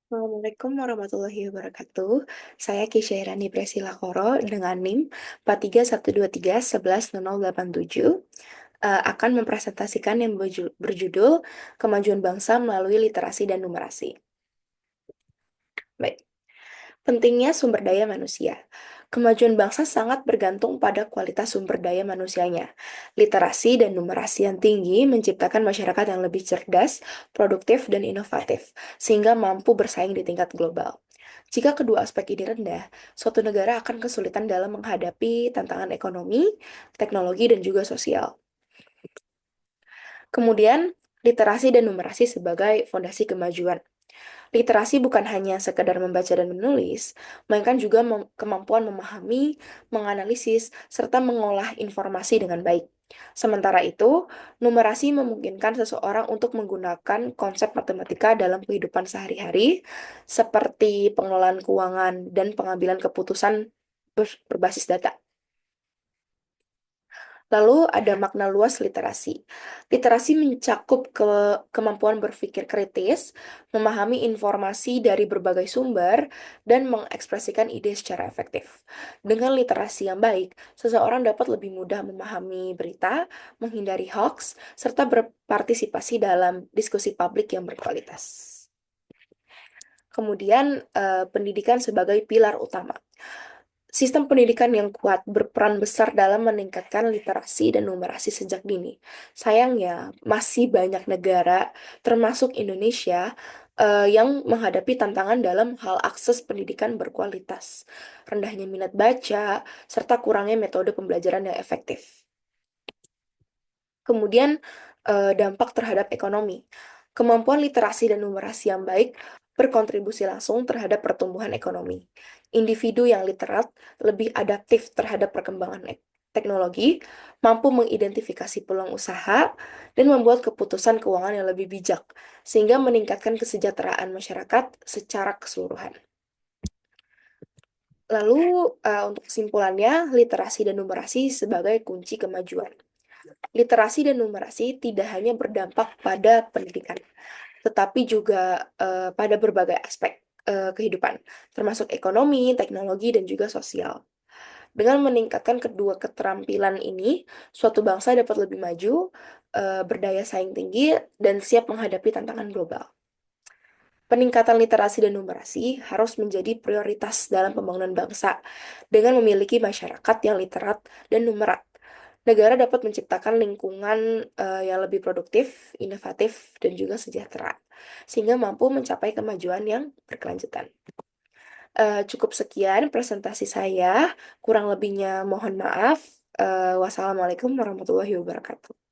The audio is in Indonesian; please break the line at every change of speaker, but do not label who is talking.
Assalamualaikum warahmatullahi wabarakatuh. Saya Kisyairani Presila Koro dengan NIM 4312311087 akan mempresentasikan yang berjudul Kemajuan Bangsa Melalui Literasi dan Numerasi. Baik. Pentingnya sumber daya manusia. Kemajuan bangsa sangat bergantung pada kualitas sumber daya manusianya. Literasi dan numerasi yang tinggi menciptakan masyarakat yang lebih cerdas, produktif, dan inovatif, sehingga mampu bersaing di tingkat global. Jika kedua aspek ini rendah, suatu negara akan kesulitan dalam menghadapi tantangan ekonomi, teknologi, dan juga sosial. Kemudian, literasi dan numerasi sebagai fondasi kemajuan. Literasi bukan hanya sekedar membaca dan menulis, melainkan juga kemampuan memahami, menganalisis, serta mengolah informasi dengan baik. Sementara itu, numerasi memungkinkan seseorang untuk menggunakan konsep matematika dalam kehidupan sehari-hari, seperti pengelolaan keuangan dan pengambilan keputusan berbasis data. Lalu ada makna luas literasi. Literasi mencakup kemampuan berpikir kritis, memahami informasi dari berbagai sumber, dan mengekspresikan ide secara efektif. Dengan literasi yang baik, seseorang dapat lebih mudah memahami berita, menghindari hoax, serta berpartisipasi dalam diskusi publik yang berkualitas. Kemudian, pendidikan sebagai pilar utama. Sistem pendidikan yang kuat berperan besar dalam meningkatkan literasi dan numerasi sejak dini. Sayangnya, masih banyak negara, termasuk Indonesia, yang menghadapi tantangan dalam hal akses pendidikan berkualitas, rendahnya minat baca, serta kurangnya metode pembelajaran yang efektif. Kemudian, dampak terhadap ekonomi. Kemampuan literasi dan numerasi yang baik berkontribusi langsung terhadap pertumbuhan ekonomi. Individu yang literat lebih adaptif terhadap perkembangan teknologi, mampu mengidentifikasi peluang usaha, dan membuat keputusan keuangan yang lebih bijak, sehingga meningkatkan kesejahteraan masyarakat secara keseluruhan. Lalu, untuk kesimpulannya, literasi dan numerasi sebagai kunci kemajuan. Literasi dan numerasi tidak hanya berdampak pada pendidikan, tetapi juga pada berbagai aspek kehidupan, termasuk ekonomi, teknologi, dan juga sosial. Dengan meningkatkan kedua keterampilan ini, suatu bangsa dapat lebih maju, berdaya saing tinggi, dan siap menghadapi tantangan global. Peningkatan literasi dan numerasi harus menjadi prioritas dalam pembangunan bangsa dengan memiliki masyarakat yang literat dan numerat. Negara dapat menciptakan lingkungan yang lebih produktif, inovatif, dan juga sejahtera, sehingga mampu mencapai kemajuan yang berkelanjutan. Cukup sekian presentasi saya, kurang lebihnya mohon maaf. Wassalamualaikum warahmatullahi wabarakatuh.